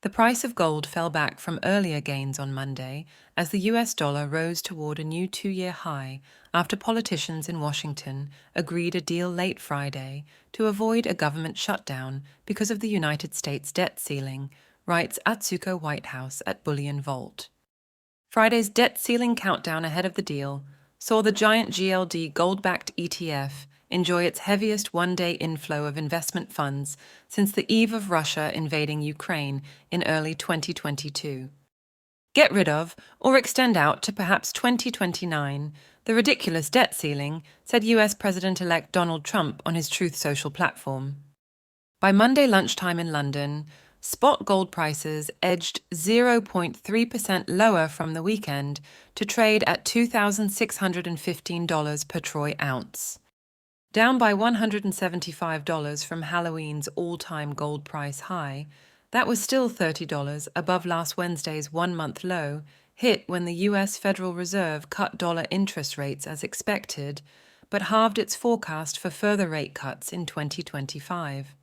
The price of gold fell back from earlier gains on Monday as the US dollar rose toward a new two-year high after politicians in Washington agreed a deal late Friday to avoid a government shutdown because of the United States debt ceiling, writes Atsuko Whitehouse at BullionVault. Friday's debt ceiling countdown ahead of the deal saw the giant GLD gold-backed ETF enjoy its heaviest one-day inflow of investment funds since the eve of Russia invading Ukraine in early 2022. Get rid of, or extend out to perhaps 2029, the ridiculous debt ceiling, said US President-elect Donald Trump on his Truth Social platform. By Monday lunchtime in London, spot gold prices edged 0.3% lower from the weekend to trade at $2,615 per troy ounce. Down by $175 from Halloween's all-time gold price high, that was still $30 above last Wednesday's one-month low, hit when the U.S. Federal Reserve cut dollar interest rates as expected, but halved its forecast for further rate cuts in 2025.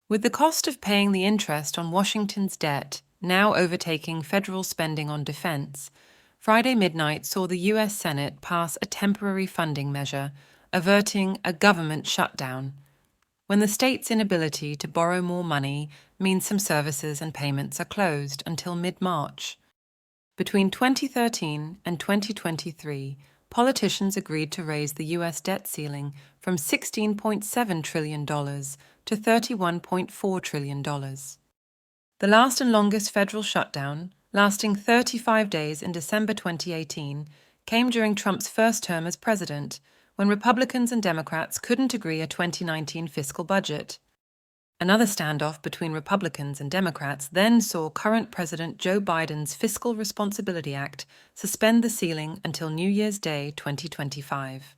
With the cost of paying the interest on Washington's debt now overtaking federal spending on defense, Friday midnight saw the U.S. Senate pass a temporary funding measure, averting a government shutdown, when the state's inability to borrow more money means some services and payments are closed until mid-March. Between 2013 and 2023, politicians agreed to raise the U.S. debt ceiling from $16.7 trillion to $31.4 trillion. The last and longest federal shutdown, lasting 35 days in December 2018, came during Trump's first term as president, when Republicans and Democrats couldn't agree a 2019 fiscal budget. Another standoff between Republicans and Democrats then saw current President Joe Biden's Fiscal Responsibility Act suspend the ceiling until New Year's Day 2025.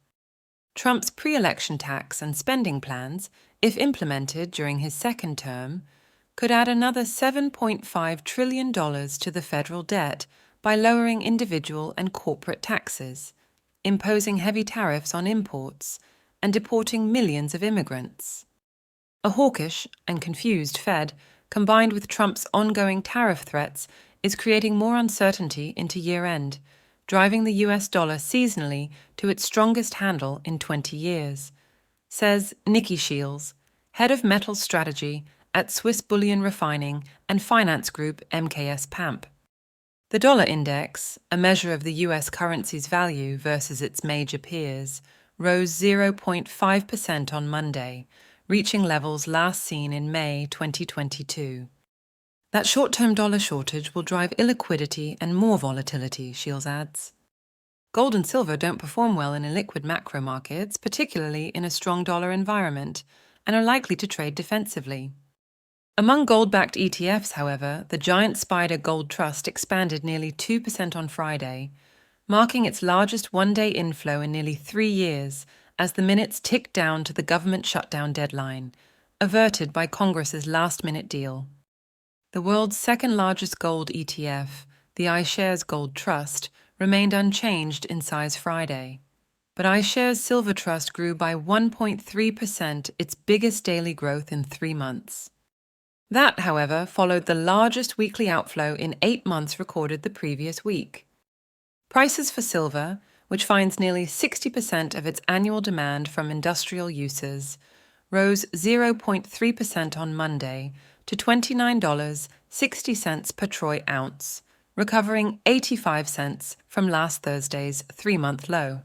Trump's pre-election tax and spending plans, if implemented during his second term, could add another $7.5 trillion to the federal debt by lowering individual and corporate taxes, imposing heavy tariffs on imports, and deporting millions of immigrants. A hawkish and confused Fed, combined with Trump's ongoing tariff threats, is creating more uncertainty into year-end, driving the US dollar seasonally to its strongest handle in 20 years, says Nikki Shields, head of metals strategy at Swiss Bullion Refining and finance group MKS PAMP. The dollar index, a measure of the U.S. currency's value versus its major peers, rose 0.5% on Monday, reaching levels last seen in May 2022. That short-term dollar shortage will drive illiquidity and more volatility, Shields adds. Gold and silver don't perform well in illiquid macro markets, particularly in a strong dollar environment, and are likely to trade defensively. Among gold-backed ETFs, however, the giant Spider Gold Trust expanded nearly 2% on Friday, marking its largest one-day inflow in nearly 3 years as the minutes ticked down to the government shutdown deadline, averted by Congress's last-minute deal. The world's second-largest gold ETF, the iShares Gold Trust, remained unchanged in size Friday, but iShares Silver Trust grew by 1.3%, its biggest daily growth in 3 months. That, however, followed the largest weekly outflow in 8 months recorded the previous week. Prices for silver, which finds nearly 60% of its annual demand from industrial uses, rose 0.3% on Monday to $29.60 per troy ounce, recovering 85 cents from last Thursday's 3-month low.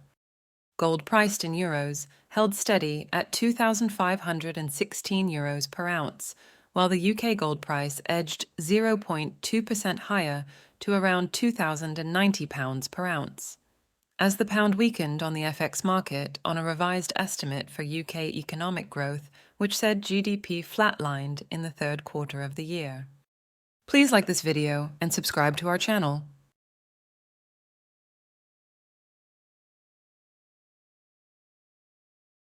Gold priced in euros held steady at €2,516 per ounce, while the UK gold price edged 0.2% higher to around £2,090 per ounce. As the pound weakened on the FX market on a revised estimate for UK economic growth, which said GDP flatlined in the third quarter of the year. Please like this video and subscribe to our channel.